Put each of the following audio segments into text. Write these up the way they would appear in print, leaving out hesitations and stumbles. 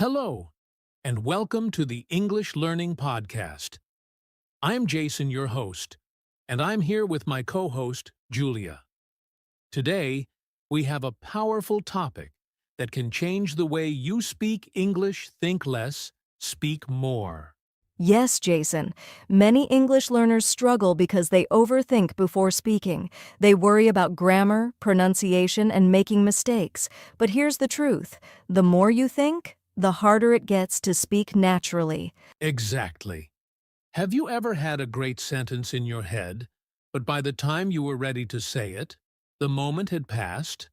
Hello, and welcome to the English Learning Podcast. I'm Jason, your host, and I'm here with my co-host, Julia. Today, we have a powerful topic that can change the way you speak English. Think less, speak more. Yes, Jason. Many English learners struggle because they overthink before speaking. They worry about grammar, pronunciation, and making mistakes. But here's the truth. The more you think, the harder it gets to speak naturally. Exactly. Have you ever had a great sentence in your head, but by the time you were ready to say it, the moment had passed?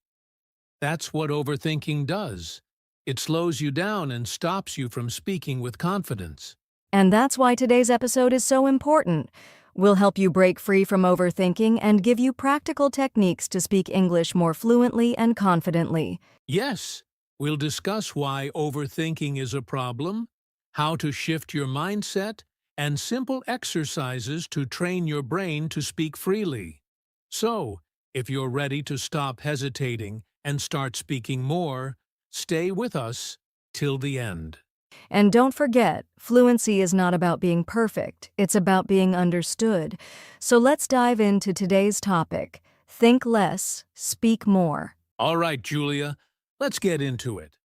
That's what overthinking does. It slows you down and stops you from speaking with confidence. And that's why today's episode is so important. We'll help you break free from overthinking and give you practical techniques to speak English more fluently and confidently. Yes, we'll discuss why overthinking is a problem, how to shift your mindset, and simple exercises to train your brain to speak freely. So, if you're ready to stop hesitating and start speaking more, stay with us till the end. And don't forget, fluency is not about being perfect, it's about being understood. So let's dive into today's topic. Think less, speak more. All right, Julia, let's get into it.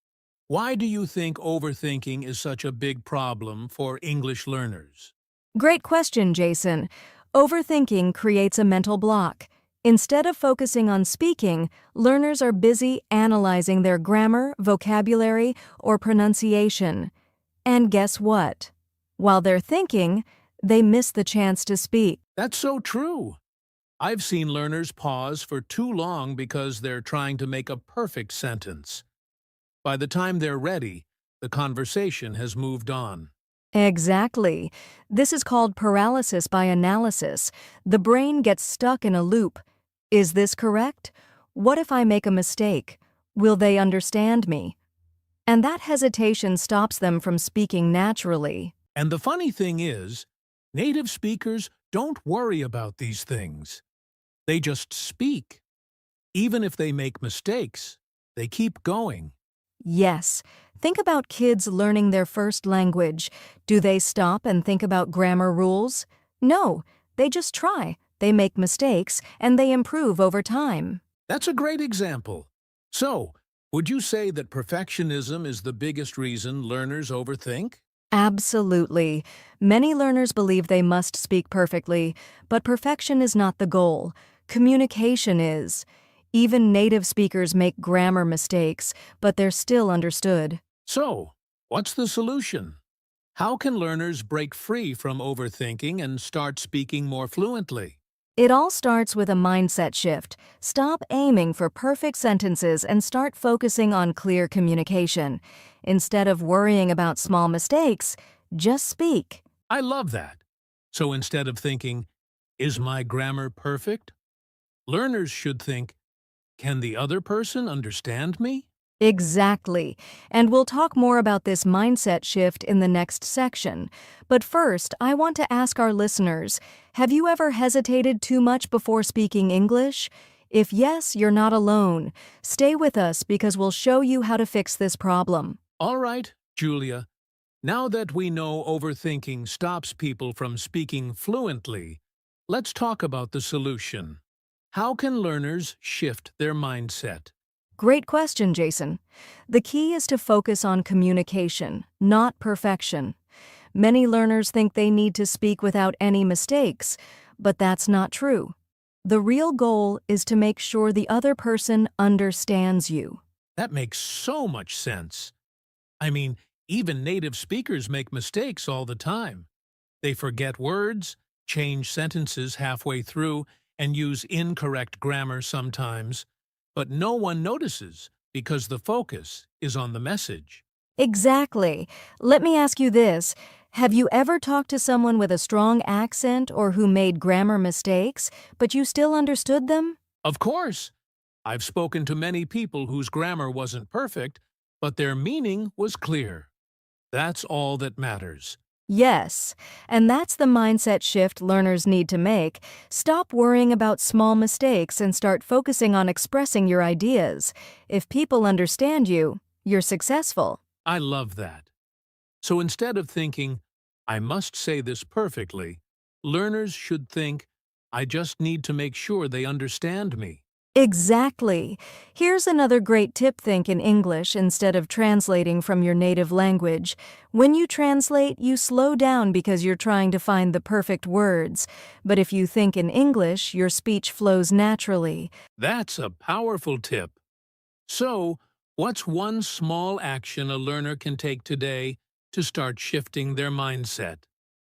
Why do you think overthinking is such a big problem for English learners? Great question, Jason. Overthinking creates a mental block. Instead of focusing on speaking, learners are busy analyzing their grammar, vocabulary, or pronunciation. And guess what? While they're thinking, they miss the chance to speak. That's so true. I've seen learners pause for too long because they're trying to make a perfect sentence. By the time they're ready, the conversation has moved on. Exactly. This is called paralysis by analysis. The brain gets stuck in a loop. Is this correct? What if I make a mistake? Will they understand me? And that hesitation stops them from speaking naturally. And the funny thing is, native speakers don't worry about these things. They just speak. Even if they make mistakes, they keep going. Yes. Think about kids learning their first language. Do they stop and think about grammar rules? No, they just try. They make mistakes, and they improve over time. That's a great example. So, would you say that perfectionism is the biggest reason learners overthink? Absolutely. Many learners believe they must speak perfectly, but perfection is not the goal. Communication is. Even native speakers make grammar mistakes, but they're still understood. So, what's the solution? How can learners break free from overthinking and start speaking more fluently? It all starts with a mindset shift. Stop aiming for perfect sentences and start focusing on clear communication. Instead of worrying about small mistakes, just speak. I love that. So instead of thinking, is my grammar perfect? Learners should think, can the other person understand me? Exactly. And we'll talk more about this mindset shift in the next section. But first, I want to ask our listeners, have you ever hesitated too much before speaking English? If yes, you're not alone. Stay with us because we'll show you how to fix this problem. All right, Julia. Now that we know overthinking stops people from speaking fluently, let's talk about the solution. How can learners shift their mindset? Great question, Jason. The key is to focus on communication, not perfection. Many learners think they need to speak without any mistakes, but that's not true. The real goal is to make sure the other person understands you. That makes so much sense. I mean, even native speakers make mistakes all the time. They forget words, change sentences halfway through, and use incorrect grammar sometimes. But no one notices because the focus is on the message. Exactly. Let me ask you this. Have you ever talked to someone with a strong accent or who made grammar mistakes, but you still understood them? Of course, I've spoken to many people whose grammar wasn't perfect, but their meaning was clear. That's all that matters. Yes, and that's the mindset shift learners need to make. Stop worrying about small mistakes and start focusing on expressing your ideas. If people understand you, you're successful. I love that. So instead of thinking, I must say this perfectly, learners should think, I just need to make sure they understand me. Exactly. Here's another great tip: think in English instead of translating from your native language. When you translate, you slow down because you're trying to find the perfect words. But if you think in English, your speech flows naturally. That's a powerful tip. So, what's one small action a learner can take today to start shifting their mindset?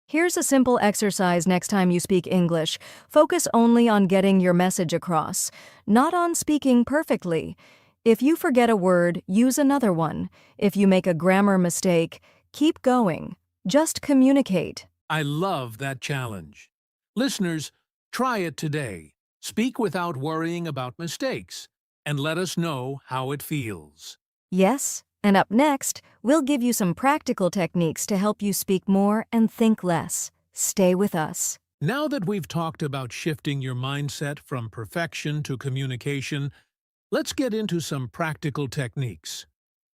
Here's a simple exercise next time you speak English. Focus only on getting your message across, not on speaking perfectly. If you forget a word, use another one. If you make a grammar mistake, keep going. Just communicate. I love that challenge. Listeners, try it today. Speak without worrying about mistakes, and let us know how it feels. Yes, and up next, we'll give you some practical techniques to help you speak more and think less. Stay with us. Now that we've talked about shifting your mindset from perfection to communication, let's get into some practical techniques.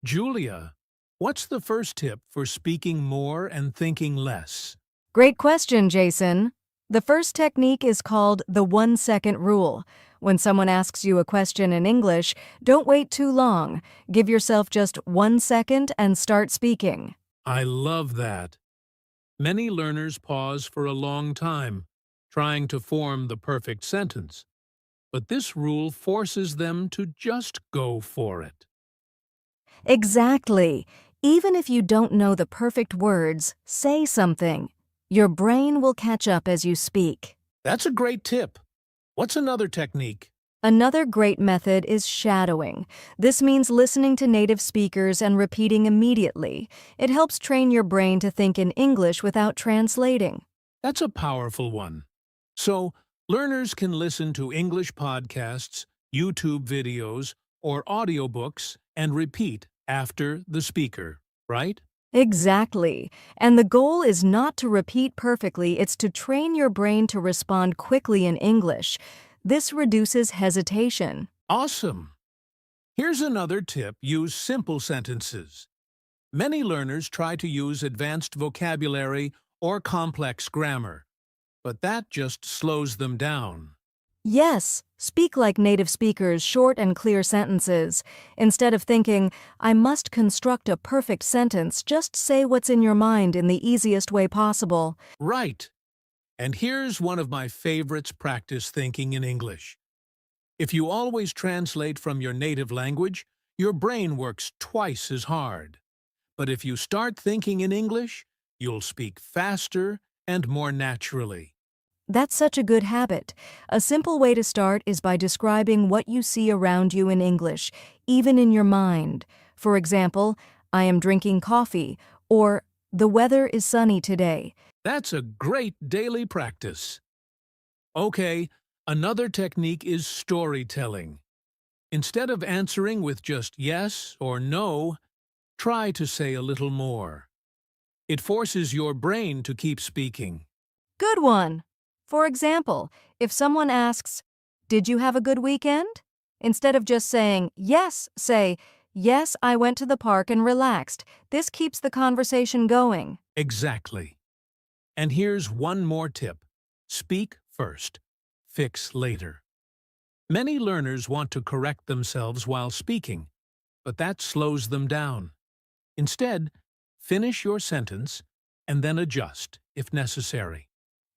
Julia, what's the first tip for speaking more and thinking less? Great question, Jason. The first technique is called the 1-second rule. When someone asks you a question in English, don't wait too long. Give yourself just 1 second and start speaking. I love that. Many learners pause for a long time, trying to form the perfect sentence, but this rule forces them to just go for it. Exactly. Even if you don't know the perfect words, say something. Your brain will catch up as you speak. That's a great tip. What's another technique? Another great method is shadowing. This means listening to native speakers and repeating immediately. It helps train your brain to think in English without translating. That's a powerful one. So, learners can listen to English podcasts, YouTube videos, or audiobooks and repeat after the speaker, right? Exactly. And the goal is not to repeat perfectly, it's to train your brain to respond quickly in English. This reduces hesitation. Awesome! Here's another tip: use simple sentences. Many learners try to use advanced vocabulary or complex grammar, but that just slows them down. Yes, speak like native speakers, short and clear sentences. Instead of thinking, I must construct a perfect sentence, just say what's in your mind in the easiest way possible. Right. And here's one of my favorites: practice thinking in English. If you always translate from your native language, your brain works twice as hard. But if you start thinking in English, you'll speak faster and more naturally. That's such a good habit. A simple way to start is by describing what you see around you in English, even in your mind. For example, I am drinking coffee, or the weather is sunny today. That's a great daily practice. Okay, another technique is storytelling. Instead of answering with just yes or no, try to say a little more. It forces your brain to keep speaking. Good one! For example, if someone asks, did you have a good weekend? Instead of just saying yes, say, yes, I went to the park and relaxed. This keeps the conversation going. Exactly. And here's one more tip: speak first, fix later. Many learners want to correct themselves while speaking, but that slows them down. Instead, finish your sentence and then adjust if necessary.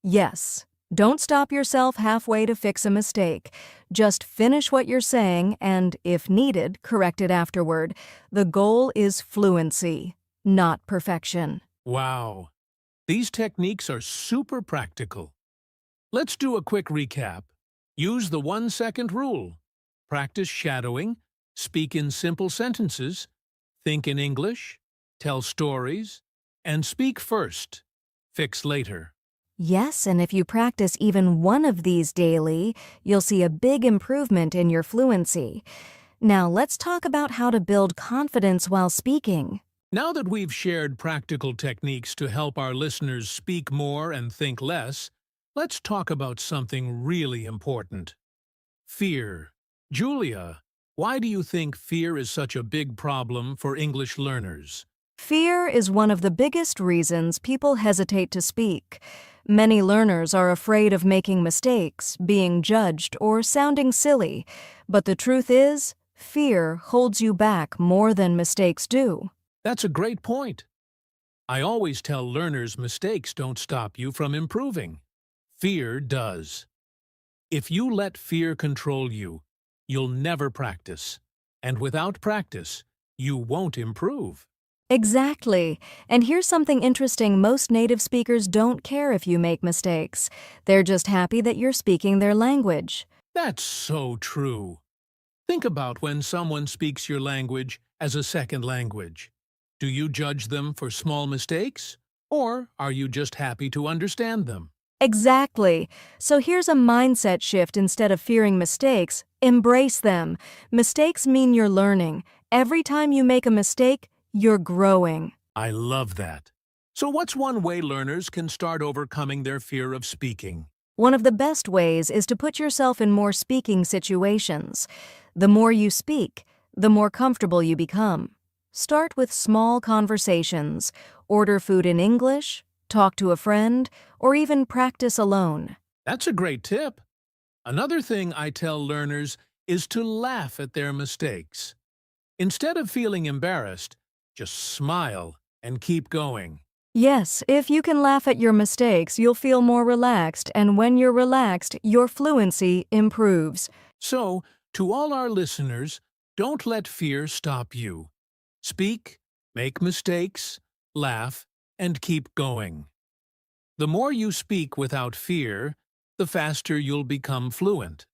Yes. Don't stop yourself halfway to fix a mistake. Just finish what you're saying and, if needed, correct it afterward. The goal is fluency, not perfection. Wow! These techniques are super practical. Let's do a quick recap. Use the 1-second rule. Practice shadowing. Speak in simple sentences. Think in English. Tell stories. And speak first. Fix later. Yes, and if you practice even one of these daily, you'll see a big improvement in your fluency. Now, let's talk about how to build confidence while speaking. Now that we've shared practical techniques to help our listeners speak more and think less, let's talk about something really important: fear. Julia, why do you think fear is such a big problem for English learners? Fear is one of the biggest reasons people hesitate to speak. Many learners are afraid of making mistakes, being judged, or sounding silly. But the truth is, fear holds you back more than mistakes do. That's a great point. I always tell learners mistakes don't stop you from improving. Fear does. If you let fear control you, you'll never practice. And without practice, you won't improve. Exactly. And here's something interesting: most native speakers don't care if you make mistakes. They're just happy that you're speaking their language. That's so true. Think about when someone speaks your language as a second language. Do you judge them for small mistakes? Or are you just happy to understand them? Exactly. So here's a mindset shift: instead of fearing mistakes, embrace them. Mistakes mean you're learning. Every time you make a mistake, you're growing. I love that. So what's one way learners can start overcoming their fear of speaking? One of the best ways is to put yourself in more speaking situations. The more you speak, the more comfortable you become. Start with small conversations. Order food in English, talk to a friend, or even practice alone. That's a great tip. Another thing I tell learners is to laugh at their mistakes. Instead of feeling embarrassed, just smile and keep going. Yes, if you can laugh at your mistakes, you'll feel more relaxed, and when you're relaxed, your fluency improves. So, to all our listeners, don't let fear stop you. Speak, make mistakes, laugh, and keep going. The more you speak without fear, the faster you'll become fluent.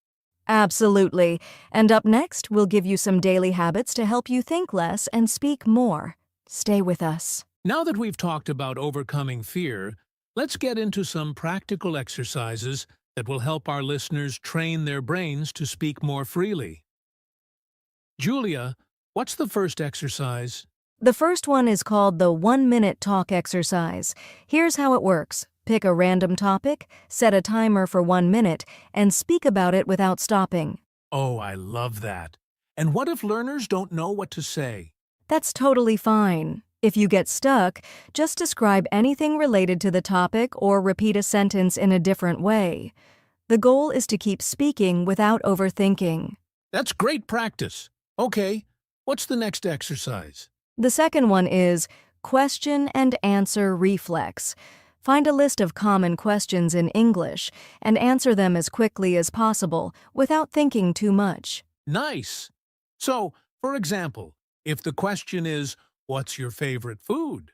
Absolutely. And up next, we'll give you some daily habits to help you think less and speak more. Stay with us. Now that we've talked about overcoming fear, let's get into some practical exercises that will help our listeners train their brains to speak more freely. Julia, what's the first exercise? The first one is called the 1-minute talk exercise. Here's how it works. Pick a random topic, set a timer for 1 minute, and speak about it without stopping. Oh, I love that. And what if learners don't know what to say? That's totally fine. If you get stuck, just describe anything related to the topic or repeat a sentence in a different way. The goal is to keep speaking without overthinking. That's great practice. Okay, what's the next exercise? The second one is question and answer reflex. Find a list of common questions in English and answer them as quickly as possible without thinking too much. Nice. So, for example, if the question is, "What's your favorite food?"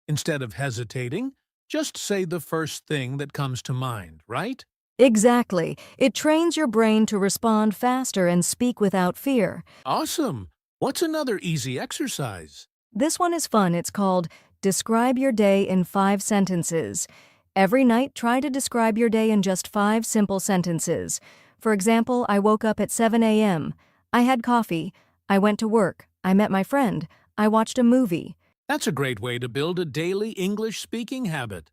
Instead of hesitating, just say the first thing that comes to mind, right? Exactly. It trains your brain to respond faster and speak without fear. Awesome. What's another easy exercise? This one is fun. It's called Describe Your Day in 5 Sentences. Every night, try to describe your day in just 5 simple sentences. For example, I woke up at 7 a.m. I had coffee. I went to work. I met my friend. I watched a movie. That's a great way to build a daily English speaking habit.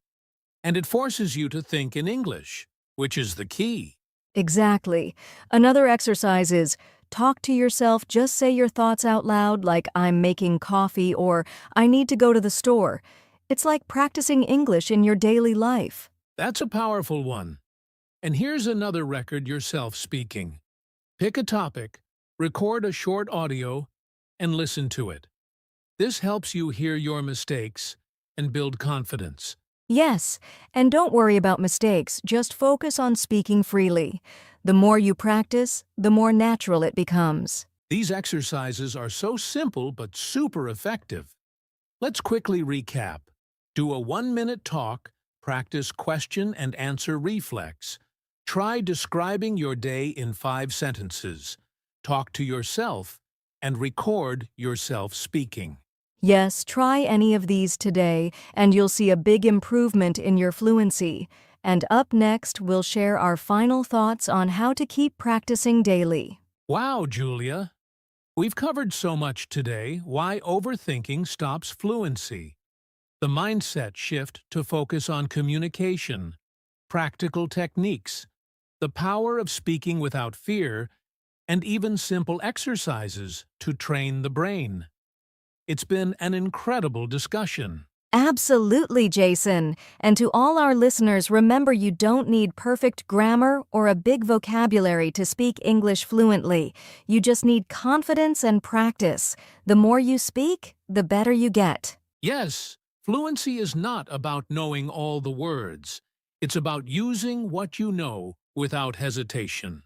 And it forces you to think in English, which is the key. Exactly. Another exercise is talk to yourself. Just say your thoughts out loud, like "I'm making coffee" or "I need to go to the store." It's like practicing English in your daily life. That's a powerful one. And here's another record yourself speaking. Pick a topic, record a short audio, and listen to it. This helps you hear your mistakes and build confidence. Yes, and don't worry about mistakes. Just focus on speaking freely. The more you practice, the more natural it becomes. These exercises are so simple but super effective. Let's quickly recap. Do a 1-minute talk, practice question and answer reflex. Try describing your day in 5 sentences. Talk to yourself and record yourself speaking. Yes, try any of these today, and you'll see a big improvement in your fluency. And up next, we'll share our final thoughts on how to keep practicing daily. Wow, Julia! We've covered so much today: why overthinking stops fluency, the mindset shift to focus on communication, practical techniques, the power of speaking without fear, and even simple exercises to train the brain. It's been an incredible discussion. Absolutely, Jason. And to all our listeners, remember you don't need perfect grammar or a big vocabulary to speak English fluently. You just need confidence and practice. The more you speak, the better you get. Yes, fluency is not about knowing all the words. It's about using what you know without hesitation.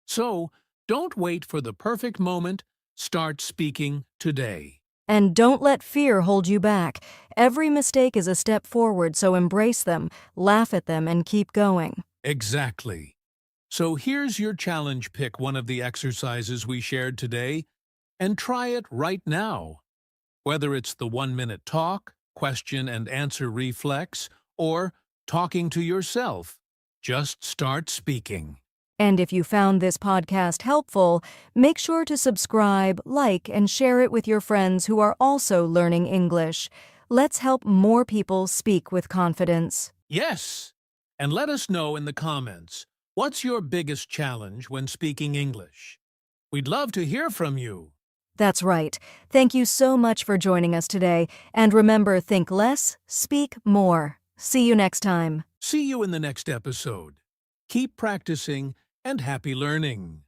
So, don't wait for the perfect moment. Start speaking today. And don't let fear hold you back. Every mistake is a step forward, so embrace them, laugh at them, and keep going. Exactly. So here's your challenge. Pick one of the exercises we shared today and try it right now. Whether it's the 1-minute talk, question and answer reflex, or talking to yourself, just start speaking. And if you found this podcast helpful, make sure to subscribe, like, and share it with your friends who are also learning English. Let's help more people speak with confidence. Yes! And let us know in the comments, what's your biggest challenge when speaking English? We'd love to hear from you. That's right. Thank you so much for joining us today. And remember, think less, speak more. See you next time. See you in the next episode. Keep practicing and happy learning.